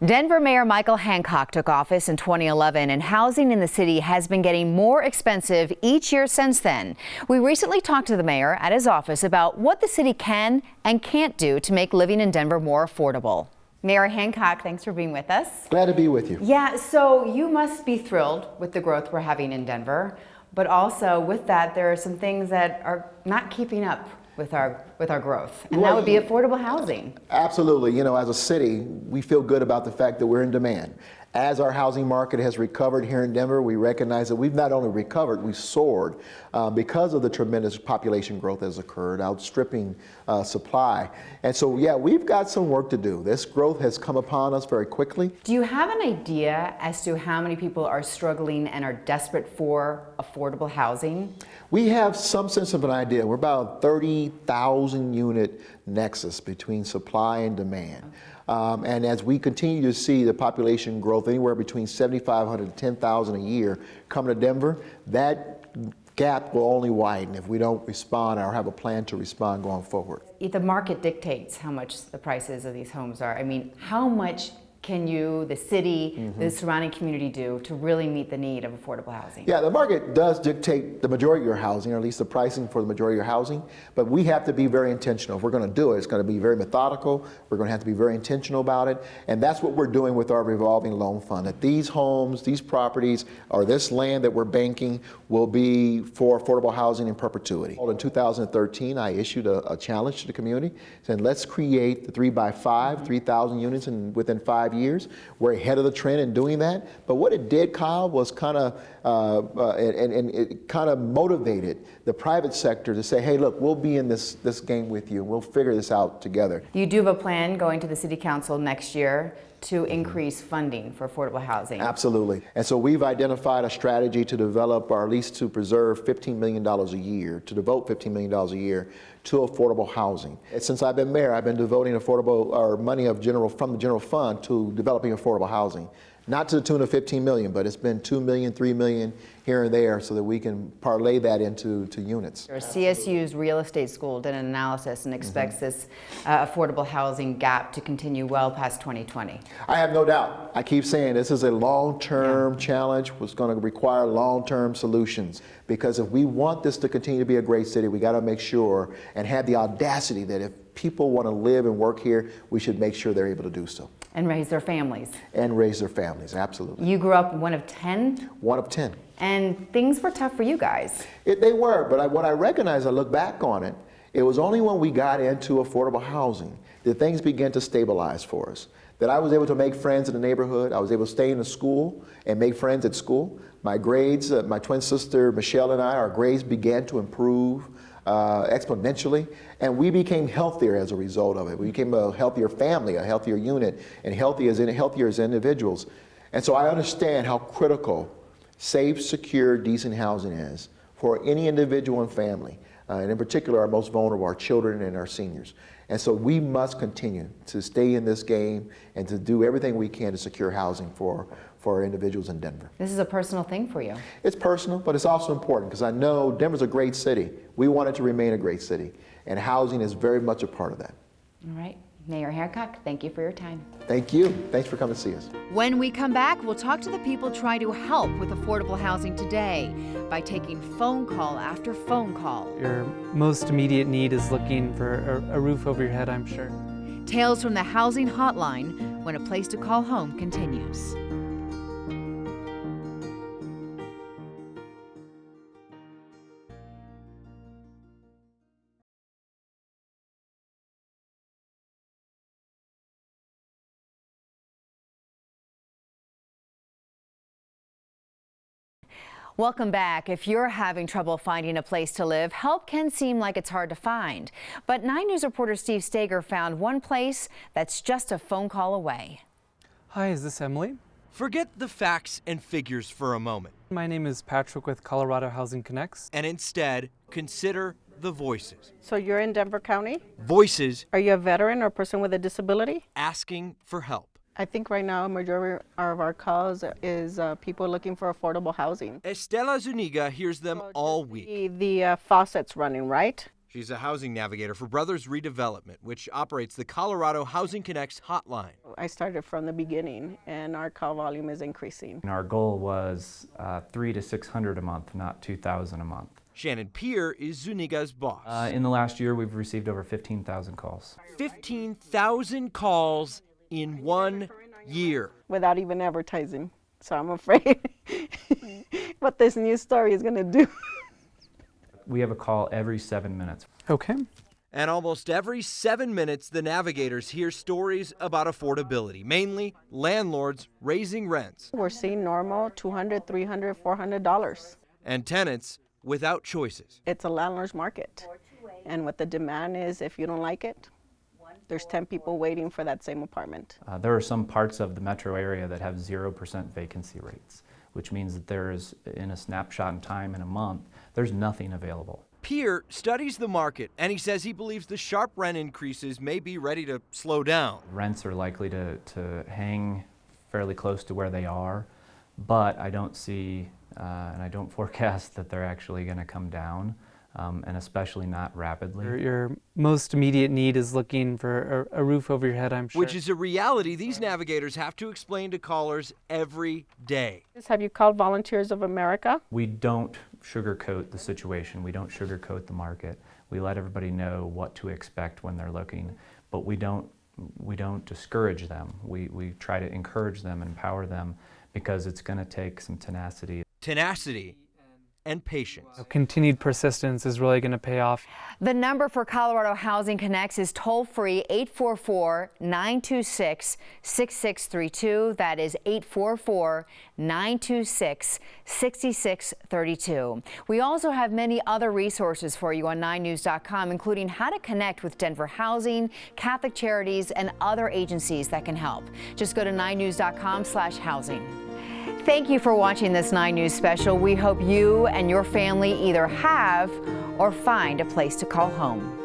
Denver Mayor Michael Hancock took office in 2011, and housing in the city has been getting more expensive each year since then. We recently talked to the mayor at his office about what the city can and can't do to make living in Denver more affordable. Mayor Hancock, thanks for being with us. Glad to be with you. Yeah, so you must be thrilled with the growth we're having in Denver, but also with that, there are some things that are not keeping up with our growth, and that would be affordable housing. Absolutely. You know, as a city, we feel good about the fact that we're in demand. As our housing market has recovered here in Denver, we recognize that we've not only recovered, we've soared because of the tremendous population growth that has occurred, outstripping supply. And so, yeah, we've got some work to do. This growth has come upon us very quickly. Do you have an idea as to how many people are struggling and are desperate for affordable housing? We have some sense of an idea. We're about 30,000 unit nexus between supply and demand. And as we continue to see the population growth anywhere between 7,500 to 10,000 a year coming to Denver, that gap will only widen if we don't respond or have a plan to respond going forward. The market dictates how much the prices of these homes are. I mean, how much can you, the city, the surrounding community do to really meet the need of affordable housing? Yeah, the market does dictate the majority of your housing, or at least the pricing for the majority of your housing, but we have to be very intentional. If we're going to do it, it's going to be very methodical. We're going to have to be very intentional about it, and that's what we're doing with our revolving loan fund, that these homes, these properties, or this land that we're banking will be for affordable housing in perpetuity. In 2013, I issued a challenge to the community saying, let's create the 3x5, 3,000 units within 5 years. We're ahead of the trend in doing that. But what it did, Kyle, was it kind of motivated the private sector to say, hey, look, we'll be in this game with you. We'll figure this out together. You do have a plan going to the city council next year to increase funding for affordable housing. Absolutely. And so we've identified a strategy to develop, or at least to preserve $15 million a year, to devote $15 million a year to affordable housing. And since I've been mayor, I've been devoting money from the general fund to developing affordable housing. Not to the tune of 15 million, but it's been 2 million, 3 million here and there so that we can parlay that into units. CSU's real estate school did an analysis and expects this affordable housing gap to continue well past 2020. I have no doubt. I keep saying this is a long-term challenge. It's going to require long-term solutions, because if we want this to continue to be a great city, we got to make sure and have the audacity that if people want to live and work here, we should make sure they're able to do so. And raise their families. And raise their families, absolutely. You grew up one of 10? One of 10. And things were tough for you guys. They were, but what I recognize, I look back on it, it was only when we got into affordable housing that things began to stabilize for us. That I was able to make friends in the neighborhood. I was able to stay in the school and make friends at school. My grades, my twin sister Michelle and I, our grades began to improve exponentially, and we became healthier as a result of it. We became a healthier family, a healthier unit, and healthier as individuals. And so I understand how critical safe, secure, decent housing is for any individual and family, and in particular our most vulnerable, our children and our seniors. And so we must continue to stay in this game and to do everything we can to secure housing for individuals in Denver. This is a personal thing for you. It's personal, but it's also important because I know Denver's a great city. We want it to remain a great city, and housing is very much a part of that. All right. Mayor Hancock, thank you for your time. Thank you. Thanks for coming to see us. When we come back, we'll talk to the people trying to help with affordable housing today by taking phone call after phone call. Your most immediate need is looking for a roof over your head, I'm sure. Tales from the Housing Hotline when A Place to Call Home continues. Welcome back. If you're having trouble finding a place to live, help can seem like it's hard to find. But 9 News reporter Steve Stager found one place that's just a phone call away. Hi, is this Emily? Forget the facts and figures for a moment. My name is Patrick with Colorado Housing Connects. And instead, consider the voices. So you're in Denver County? Voices. Are you a veteran or a person with a disability? Asking for help. I think right now a majority of our calls is people looking for affordable housing. Estela Zuniga hears them all week. The faucets running, right? She's a housing navigator for Brothers Redevelopment, which operates the Colorado Housing Connects hotline. I started from the beginning, and our call volume is increasing. And our goal was 300 to 600 a month, not 2,000 a month. Shannon Peer is Zuniga's boss. In the last year, we've received over 15,000 calls. 15,000 calls in 1 year. Without even advertising. So I'm afraid what this news story is going to do. We have a call every 7 minutes. Okay. And almost every 7 minutes, the navigators hear stories about affordability, mainly landlords raising rents. We're seeing normal $200, $300, $400. And tenants without choices. It's a landlord's market. And what the demand is, if you don't like it, there's 10 people waiting for that same apartment. There are some parts of the metro area that have 0% vacancy rates, which means that there is, in a snapshot in time in a month, there's nothing available. Peer studies the market, and he says he believes the sharp rent increases may be ready to slow down. Rents are likely to hang fairly close to where they are, but I don't see and I don't forecast that they're actually going to come down, and especially not rapidly. Your most immediate need is looking for a roof over your head, I'm sure. Which is a reality these navigators have to explain to callers every day. Have you called Volunteers of America? We don't sugarcoat the situation. We don't sugarcoat the market. We let everybody know what to expect when they're looking, but we don't discourage them. We try to encourage them, empower them, because it's going to take some tenacity. Tenacity and patience. Continued persistence is really going to pay off. The number for Colorado Housing Connects is toll-free 844-926-6632. That is 844-926-6632. We also have many other resources for you on 9news.com, including how to connect with Denver Housing, Catholic Charities, and other agencies that can help. Just go to 9news.com/housing. Thank you for watching this 9 News special. We hope you and your family either have or find a place to call home.